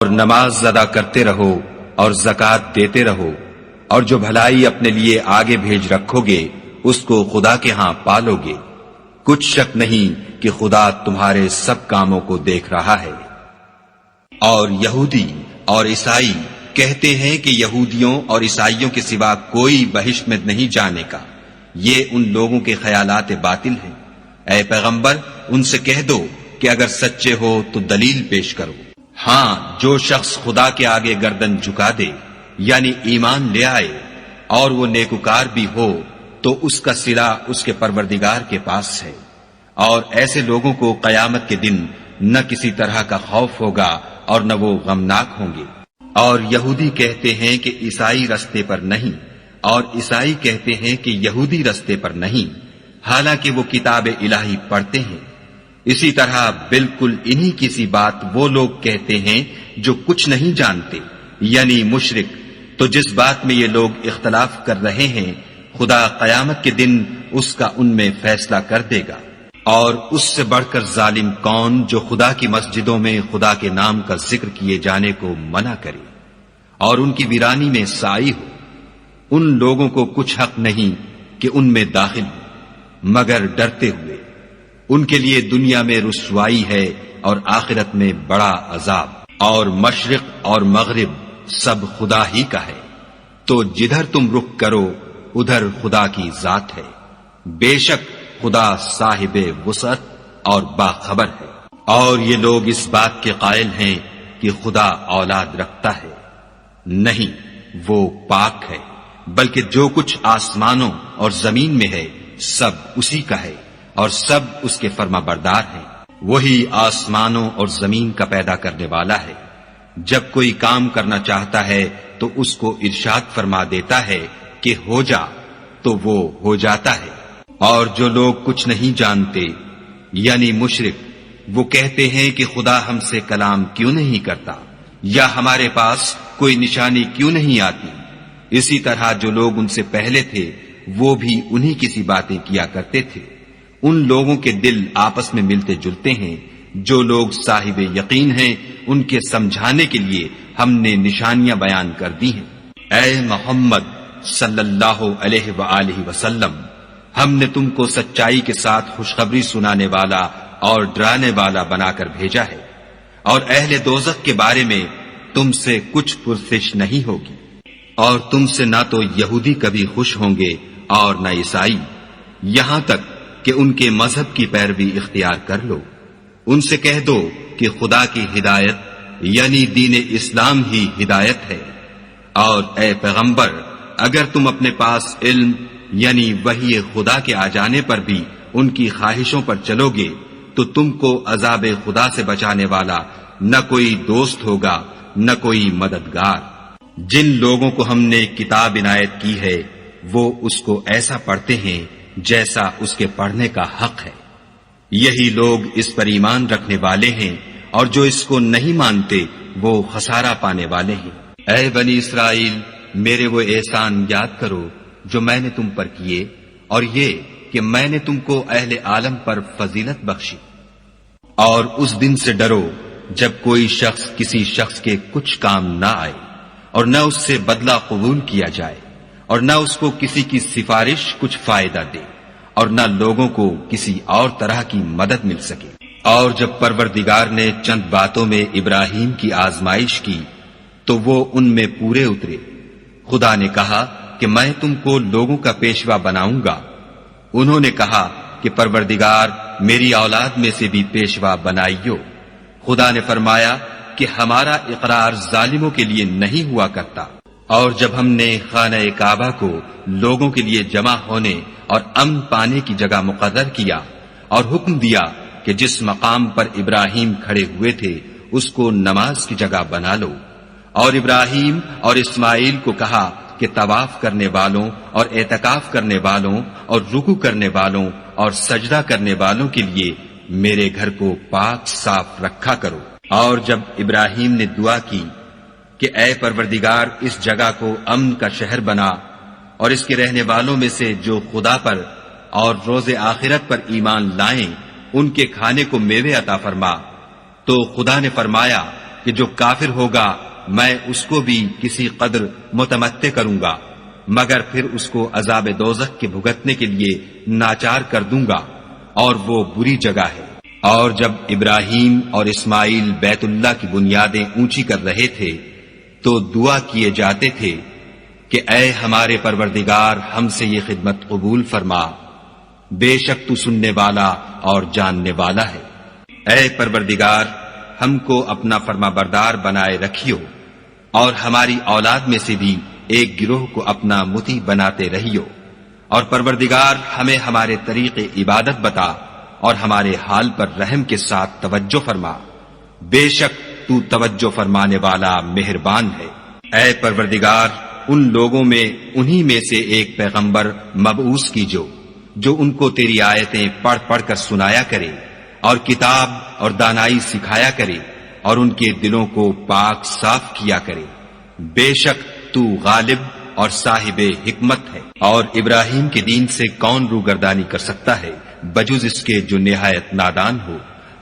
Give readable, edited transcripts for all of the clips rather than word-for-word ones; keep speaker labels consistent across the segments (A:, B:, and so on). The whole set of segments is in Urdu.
A: اور نماز ادا کرتے رہو اور زکوٰۃ دیتے رہو، اور جو بھلائی اپنے لیے آگے بھیج رکھو گے اس کو خدا کے ہاں پالو گے۔ کچھ شک نہیں کہ خدا تمہارے سب کاموں کو دیکھ رہا ہے۔ اور یہودی اور عیسائی کہتے ہیں کہ یہودیوں اور عیسائیوں کے سوا کوئی بہشت میں نہیں جانے کا، یہ ان لوگوں کے خیالات باطل ہیں۔ اے پیغمبر ان سے کہہ دو کہ اگر سچے ہو تو دلیل پیش کرو۔ ہاں، جو شخص خدا کے آگے گردن جھکا دے یعنی ایمان لے آئے اور وہ نیکوکار بھی ہو تو اس کا صلہ اس کے پروردگار کے پاس ہے، اور ایسے لوگوں کو قیامت کے دن نہ کسی طرح کا خوف ہوگا اور نہ وہ غمناک ہوں گے۔ اور یہودی کہتے ہیں کہ عیسائی رستے پر نہیں، اور عیسائی کہتے ہیں کہ یہودی رستے پر نہیں، حالانکہ وہ کتاب الہی پڑھتے ہیں۔ اسی طرح بالکل انہی کی سی بات وہ لوگ کہتے ہیں جو کچھ نہیں جانتے، یعنی مشرک۔ تو جس بات میں یہ لوگ اختلاف کر رہے ہیں خدا قیامت کے دن اس کا ان میں فیصلہ کر دے گا۔ اور اس سے بڑھ کر ظالم کون جو خدا کی مسجدوں میں خدا کے نام کا ذکر کیے جانے کو منع کرے اور ان کی ویرانی میں سائی ہو۔ ان لوگوں کو کچھ حق نہیں کہ ان میں داخل ہو مگر ڈرتے ہوئے۔ ان کے لیے دنیا میں رسوائی ہے اور آخرت میں بڑا عذاب۔ اور مشرق اور مغرب سب خدا ہی کا ہے، تو جدھر تم رخ کرو ادھر خدا کی ذات ہے۔ بے شک خدا صاحب وسعت اور باخبر ہے۔ اور یہ لوگ اس بات کے قائل ہیں کہ خدا اولاد رکھتا ہے، نہیں، وہ پاک ہے، بلکہ جو کچھ آسمانوں اور زمین میں ہے سب اسی کا ہے اور سب اس کے فرما بردار ہیں۔ وہی آسمانوں اور زمین کا پیدا کرنے والا ہے۔ جب کوئی کام کرنا چاہتا ہے تو اس کو ارشاد فرما دیتا ہے کہ ہو جا، تو وہ ہو جاتا ہے۔ اور جو لوگ کچھ نہیں جانتے یعنی مشرک، وہ کہتے ہیں کہ خدا ہم سے کلام کیوں نہیں کرتا، یا ہمارے پاس کوئی نشانی کیوں نہیں آتی۔ اسی طرح جو لوگ ان سے پہلے تھے وہ بھی انہی کی سی باتیں کیا کرتے تھے۔ ان لوگوں کے دل آپس میں ملتے جلتے ہیں۔ جو لوگ صاحب یقین ہیں ان کے سمجھانے کے لیے ہم نے نشانیاں بیان کر دی ہیں۔ اے محمد صلی اللہ علیہ وآلہ وسلم، ہم نے تم کو سچائی کے ساتھ خوشخبری سنانے والا اور ڈرانے والا بنا کر بھیجا ہے، اور اہل دوزخ کے بارے میں تم سے کچھ پرسش نہیں ہوگی، اور تم سے نہ تو یہودی کبھی خوش ہوں گے اور نہ عیسائی، یہاں تک کہ ان کے مذہب کی پیروی اختیار کر لو۔ ان سے کہہ دو کہ خدا کی ہدایت یعنی دین اسلام ہی ہدایت ہے۔ اور اے پیغمبر اگر تم اپنے پاس علم یعنی وحی خدا کے آ جانے پر بھی ان کی خواہشوں پر چلو گے تو تم کو عذاب خدا سے بچانے والا نہ کوئی دوست ہوگا نہ کوئی مددگار۔ جن لوگوں کو ہم نے کتاب عنایت کی ہے وہ اس کو ایسا پڑھتے ہیں جیسا اس کے پڑھنے کا حق ہے، یہی لوگ اس پر ایمان رکھنے والے ہیں، اور جو اس کو نہیں مانتے وہ خسارہ پانے والے ہیں۔ اے بنی اسرائیل، میرے وہ احسان یاد کرو جو میں نے تم پر کیے، اور یہ کہ میں نے تم کو اہل عالم پر فضیلت بخشی۔ اور اس دن سے ڈرو جب کوئی شخص کسی شخص کے کچھ کام نہ آئے اور نہ اس سے بدلہ قبول کیا جائے، اور نہ اس کو کسی کی سفارش کچھ فائدہ دے، اور نہ لوگوں کو کسی اور طرح کی مدد مل سکے۔ اور جب پروردگار نے چند باتوں میں ابراہیم کی آزمائش کی تو وہ ان میں پورے اترے۔ خدا نے کہا کہ میں تم کو لوگوں کا پیشوا بناؤں گا۔ انہوں نے کہا کہ پروردگار میری اولاد میں سے بھی پیشوا بنائیو۔ خدا نے فرمایا کہ ہمارا اقرار ظالموں کے لیے نہیں ہوا کرتا۔ اور جب ہم نے خانہ کعبہ کو لوگوں کے لیے جمع ہونے اور امن پانے کی جگہ مقرر کیا اور حکم دیا کہ جس مقام پر ابراہیم کھڑے ہوئے تھے اس کو نماز کی جگہ بنا لو، اور ابراہیم اور اسماعیل کو کہا کہ طواف کرنے والوں اور اعتکاف کرنے والوں اور رکوع کرنے والوں اور سجدہ کرنے والوں کے لیے میرے گھر کو پاک صاف رکھا کرو۔ اور جب ابراہیم نے دعا کی کہ اے پروردگار اس جگہ کو امن کا شہر بنا، اور اس کے رہنے والوں میں سے جو خدا پر اور روز آخرت پر ایمان لائیں ان کے کھانے کو میوے عطا فرما، تو خدا نے فرمایا کہ جو کافر ہوگا میں اس کو بھی کسی قدر متمتع کروں گا، مگر پھر اس کو عذاب دوزخ کے بھگتنے کے لیے ناچار کر دوں گا، اور وہ بری جگہ ہے۔ اور جب ابراہیم اور اسماعیل بیت اللہ کی بنیادیں اونچی کر رہے تھے تو دعا کیے جاتے تھے کہ اے ہمارے پروردگار ہم سے یہ خدمت قبول فرما، بے شک تو سننے والا اور جاننے والا ہے۔ اے پروردگار ہم کو اپنا فرما بردار بنائے رکھیو، اور ہماری اولاد میں سے بھی ایک گروہ کو اپنا مطیع بناتے رہیو، اور پروردگار ہمیں ہمارے طریق عبادت بتا اور ہمارے حال پر رحم کے ساتھ توجہ فرما، بے شک تو توجہ فرمانے والا مہربان ہے۔ اے پروردگار ان لوگوں میں انہی میں سے ایک پیغمبر مبعوث جو ان کو تیری آیتیں پڑھ پڑھ کر سنایا کرے اور کتاب اور دانائی سکھایا کرے اور ان کے دلوں کو پاک صاف کیا کرے، بے شک تو غالب اور صاحب حکمت ہے۔ اور ابراہیم کے دین سے کون روگردانی کر سکتا ہے بجز اس کے جو نہایت نادان ہو؟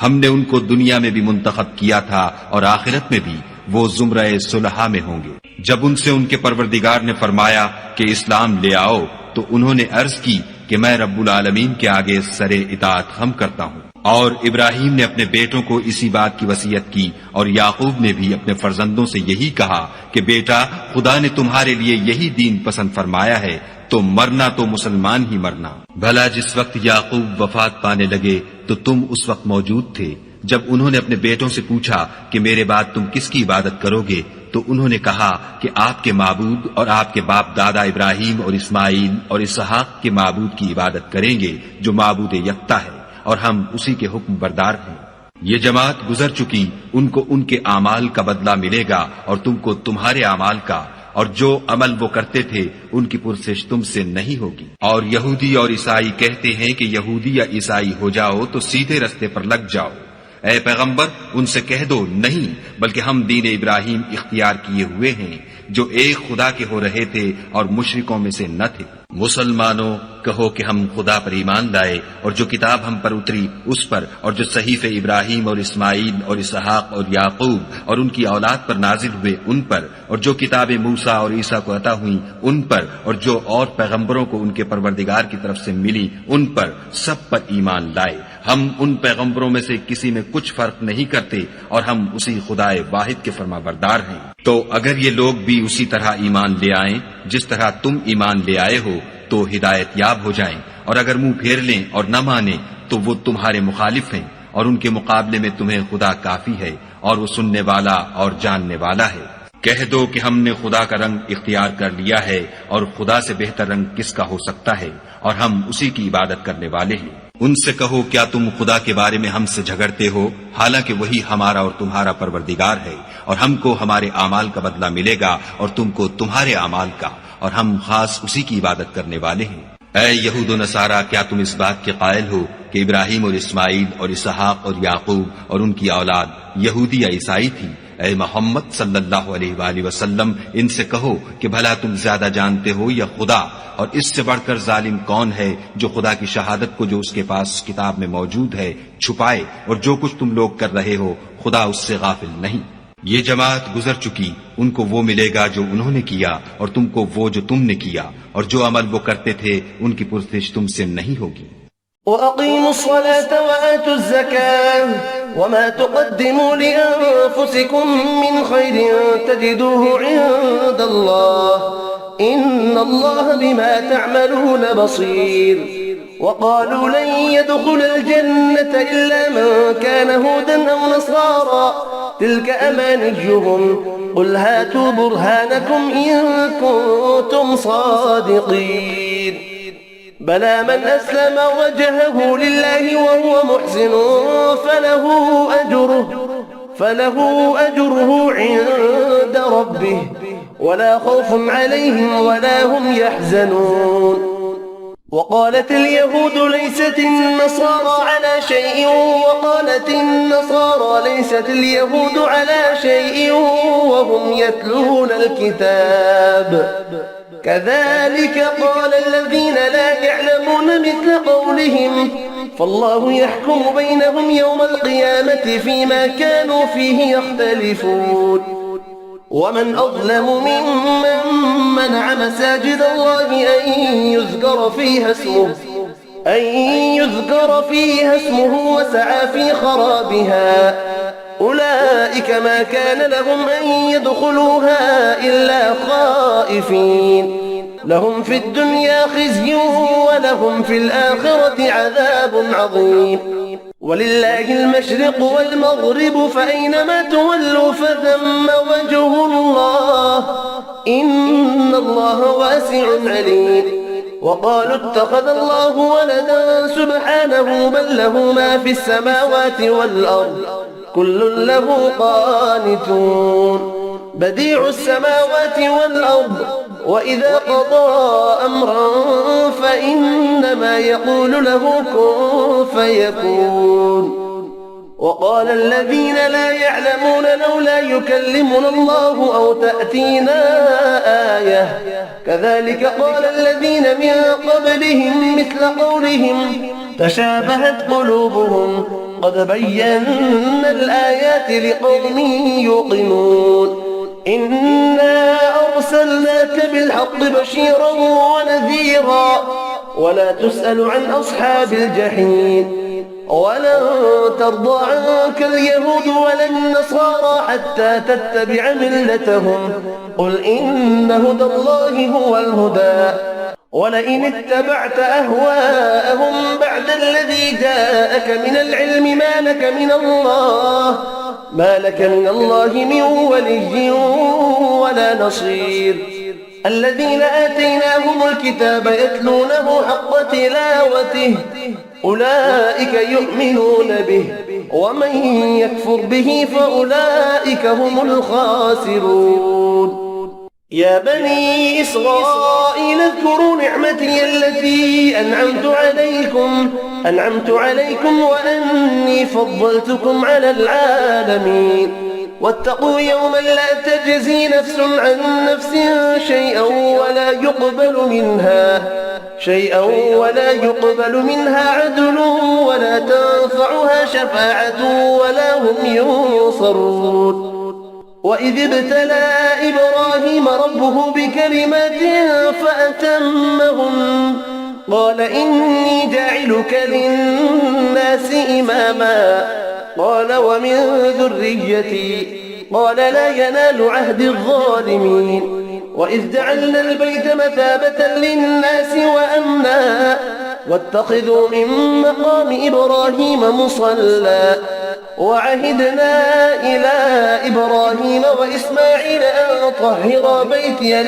A: ہم نے ان کو دنیا میں بھی منتخب کیا تھا اور آخرت میں بھی وہ زمرہ صلحاء میں ہوں گے۔ جب ان سے ان کے پروردگار نے فرمایا کہ اسلام لے آؤ تو انہوں نے عرض کی کہ میں رب العالمین کے آگے سر اطاعت خم کرتا ہوں۔ اور ابراہیم نے اپنے بیٹوں کو اسی بات کی وصیت کی، اور یعقوب نے بھی اپنے فرزندوں سے یہی کہا کہ بیٹا خدا نے تمہارے لیے یہی دین پسند فرمایا ہے، تو مرنا تو مسلمان ہی مرنا۔ بھلا جس وقت یعقوب وفات پانے لگے تو تم اس وقت موجود تھے جب انہوں نے اپنے بیٹوں سے پوچھا کہ میرے بعد تم کس کی عبادت کرو گے، تو انہوں نے کہا کہ آپ کے معبود اور آپ کے باپ دادا ابراہیم اور اسماعیل اور اسحاق کے معبود کی عبادت کریں گے جو معبود یکتا ہے، اور ہم اسی کے حکم بردار ہیں۔ یہ جماعت گزر چکی، ان کو ان کے اعمال کا بدلہ ملے گا اور تم کو تمہارے اعمال کا، اور جو عمل وہ کرتے تھے ان کی پرسش تم سے نہیں ہوگی۔ اور یہودی اور عیسائی کہتے ہیں کہ یہودی یا عیسائی ہو جاؤ تو سیدھے رستے پر لگ جاؤ۔ اے پیغمبر ان سے کہہ دو نہیں، بلکہ ہم دین ابراہیم اختیار کیے ہوئے ہیں جو ایک خدا کے ہو رہے تھے اور مشرکوں میں سے نہ تھے۔ مسلمانوں کہو کہ ہم خدا پر ایمان لائے اور جو کتاب ہم پر اتری اس پر، اور جو صحیفے ابراہیم اور اسماعیل اور اسحاق اور یعقوب اور ان کی اولاد پر نازل ہوئے ان پر، اور جو کتابیں موسیٰ اور عیسیٰ کو عطا ہوئیں ان پر، اور جو اور پیغمبروں کو ان کے پروردگار کی طرف سے ملی ان پر، سب پر ایمان لائے۔ ہم ان پیغمبروں میں سے کسی میں کچھ فرق نہیں کرتے اور ہم اسی خدا واحد کے فرما بردار ہیں۔ تو اگر یہ لوگ بھی اسی طرح ایمان لے آئیں جس طرح تم ایمان لے آئے ہو تو ہدایت یاب ہو جائیں، اور اگر منہ پھیر لیں اور نہ مانیں تو وہ تمہارے مخالف ہیں، اور ان کے مقابلے میں تمہیں خدا کافی ہے اور وہ سننے والا اور جاننے والا ہے۔ کہہ دو کہ ہم نے خدا کا رنگ اختیار کر لیا ہے، اور خدا سے بہتر رنگ کس کا ہو سکتا ہے، اور ہم اسی کی عبادت کرنے والے ہیں۔ ان سے کہو کیا تم خدا کے بارے میں ہم سے جھگڑتے ہو، حالانکہ وہی ہمارا اور تمہارا پروردگار ہے، اور ہم کو ہمارے اعمال کا بدلہ ملے گا اور تم کو تمہارے اعمال کا، اور ہم خاص اسی کی عبادت کرنے والے ہیں۔ اے یہود و نصارہ کیا تم اس بات کے قائل ہو کہ ابراہیم اور اسماعیل اور اسحاق اور یعقوب اور ان کی اولاد یہودی یا عیسائی تھی؟ اے محمد صلی اللہ علیہ وآلہ وسلم ان سے کہو کہ بھلا تم زیادہ جانتے ہو یا خدا، اور اس سے بڑھ کر ظالم کون ہے جو خدا کی شہادت کو جو اس کے پاس کتاب میں موجود ہے چھپائے، اور جو کچھ تم لوگ کر رہے ہو خدا اس سے غافل نہیں۔ یہ جماعت گزر چکی، ان کو وہ ملے گا جو انہوں نے کیا اور تم کو وہ جو تم نے کیا، اور جو عمل وہ کرتے تھے ان کی پرسش تم سے نہیں ہوگی۔
B: وَأَقِيمُوا الصَّلَاةَ وَآتُوا الزَّكَاةَ وَمَا تُقَدِّمُوا لِأَنفُسِكُم مِّنْ خَيْرٍ تَجِدُوهُ عِندَ اللَّهِ إِنَّ اللَّهَ بِمَا تَعْمَلُونَ بَصِيرٌ وقالوا لن يدخل الجنة إلا من كان هودا أو نصارى تلك أمانيهم قل هاتوا برهانكم إن كنتم صادقين بلى من أسلم وجهه لله وهو محسن فله أجره عند ربه ولا خوف عليهم ولا هم يحزنون وقالت اليهود ليست النصارى على شيء وقالت النصارى ليست اليهود على شيء وهم يتلون الكتاب كذلك قال الذين لا يعلمون مثل قولهم فالله يحكم بينهم يوم القيامة فيما كانوا فيه يختلفون ومن أظلم ممن منع مساجد الله أن يذكر فيها اسمه وسعى في خرابها أولئك ما كان لهم أن يدخلوها إلا خائفين لهم في الدنيا خزي ولهم في الآخرة عذاب عظيم ولله المشرق والمغرب فأينما تولوا فثم وجه الله إن الله واسع عليم وقالوا اتخذ الله ولدا سبحانه بل له ما في السماوات والأرض كل له قانتون بديع السماوات والأرض وإذا قضى أمرا فإنما يقول له كن فيكون وقال الذين لا يعلمون لولا يكلمنا الله أو تأتينا آية كذلك قال الذين من قبلهم مثل قولهم تشابهت قلوبهم قد بينا الآيات لقوم يوقنون إنا أرسلناك بالحق بشيرا ونذيرا ولا تسأل عن أصحاب الجحيم ولن ترضى عنك اليهود ولا النصارى حتى تتبع ملتهم قل إن هدى الله هو الهدى ولئن اتبعت أهواءهم بعد الذي جاءك من العلم ما لك من الله من ولي ولا نصير الذين آتيناهم الكتاب يتلونه حق تلاوته أولئك يؤمنون به ومن يكفر به فأولئك هم الخاسرون يا بني إسرائيل اذكروا نعمتي التي أنعمت عليكم وأني فضلتكم على العالمين واتقوا يوما لا تجزي نفس عن نفس شيئا ولا يقبل منها عدل ولا تنفعها شفاعة ولا هم ينصرون وإذ ابتلى إبراهيم ربه بكلمات فأتمهن قال إني جاعلك للناس إماما قال ومن ذريتي قال لا ينال عهد الظالمين وإذ جعلنا البيت مثابة للناس وأمنا واتخذوا من مقام إبراهيم مصلى وعهدنا إلى إبراهيم وإسماعيل أن طهر بيتي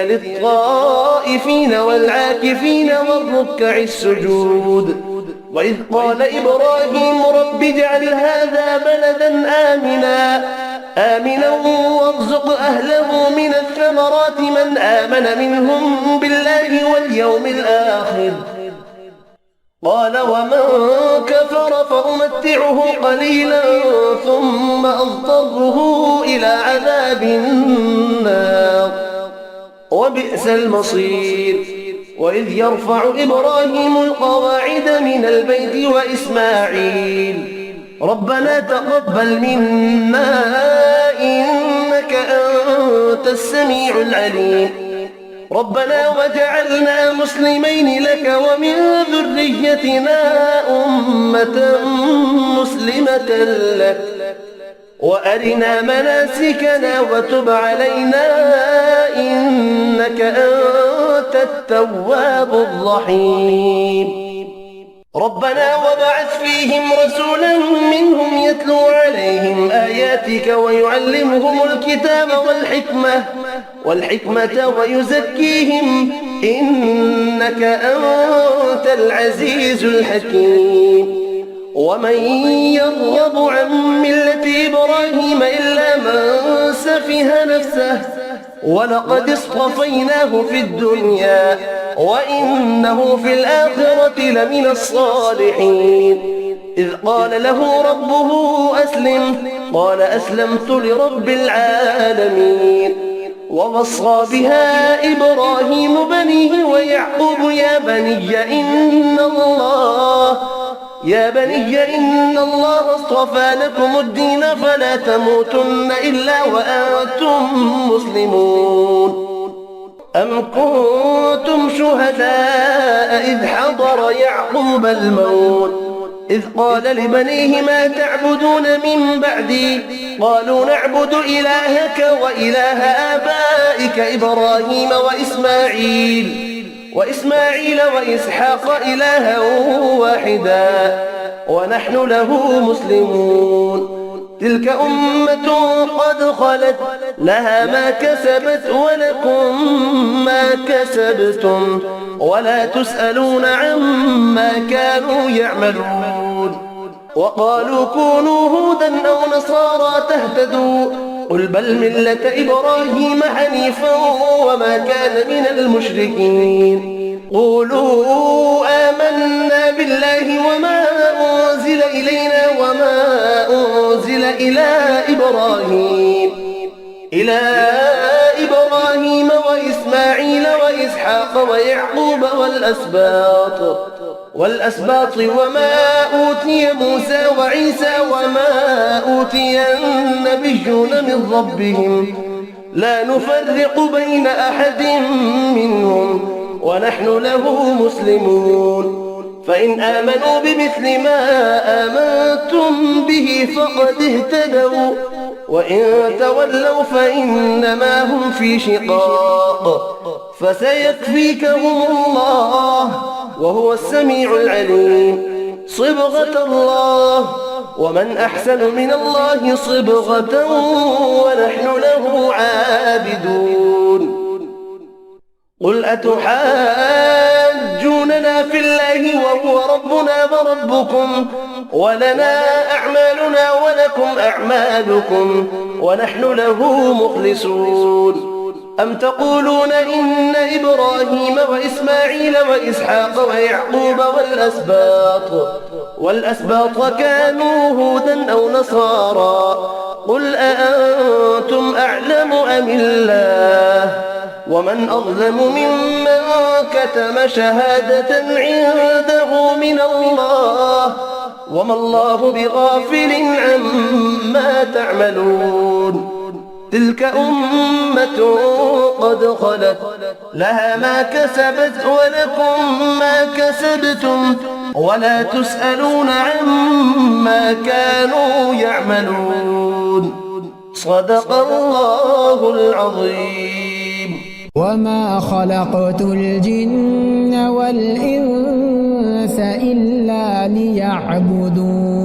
B: للطائفين والعاكفين والركع السجود وإذ قال إبراهيم رب اجعل هذا بلدا آمنا وارزق أهله من الثمرات من آمن منهم بالله واليوم الآخر قال ومن كفر فأمتعه قليلا ثم أضطره إلى عذاب النار وبئس المصير وإذ يرفع إبراهيم القواعد من البيت وإسماعيل ربنا تقبل منا إنك أنت السميع العليم ربنا وجعلنا مسلمين لك ومن ذريتنا أمة مسلمة لك وأرنا مناسكنا وتب علينا إنك أنت التواب الرحيم ربنا وبعث فيهم رسولا منهم يتلو عليهم آياتك ويعلمهم الكتاب والحكمة ويزكيهم إنك أنت العزيز الحكيم ومن يرغب عن ملة إبراهيم إلا من سفه نفسه ولقد اصطفيناه في الدنيا وإنه في الآخرة لمن الصالحين إذ قال له ربه أسلم قال أسلمت لرب العالمين ووصى بها إبراهيم بنيه ويعقوب يا بني إن الله اصطفى لكم الدين فلا تموتن إلا وأنتم مسلمون. أم كنتم شهداء إذ حضر يعقوب الموت إذ قال لبنيه ما تعبدون من بعدي قالوا نعبد إلهك وإله آبائك إبراهيم وإسماعيل وإسحاق إلها واحدا ونحن له مسلمون. تلك أمة قد خلت لها ما كسبت ولكم ما كسبتم ولا تسألون عما كانوا يعملون. وقالوا كونوا هودا أو نصارى تهتدوا قل بل ملة إبراهيم حنيفا وما كان من المشركين. قولوا آمنا بالله وما أنزل إلينا وما أنزل إلى إبراهيم وإسماعيل وإسحاق ويعقوب والأسباط وما أوتي موسى وعيسى وما أوتي النبيون من ربهم لا نفرق بين أحد منهم ونحن له مسلمون. فإن آمنوا بمثل ما آمنتم به فقد اهتدوا وإن تولوا فإنما هم في شقاق فسيكفيكهم الله وهو السميع العليم. صبغة الله ومن أحسن من الله صبغة ونحن له عابدون. قل أتحاجوننا في الله وهو ربنا وربكم ولنا أعمالنا ولكم أعمالكم ونحن له مخلصون. أم تقولون إن إبراهيم وإسماعيل وإسحاق ويعقوب والأسباط كانوا هودا أو نصارى قل أأنتم أعلم أم الله ومن أظلم ممن كتم شهادة عنده من الله وما الله بغافل عما تعملون. تلك أمة قد خلت لها ما كسبت ولكم ما كسبتم ولا تسألون عما كانوا يعملون. صدق الله العظيم.
C: وما خلقت الجن والإنس إلا ليعبدون।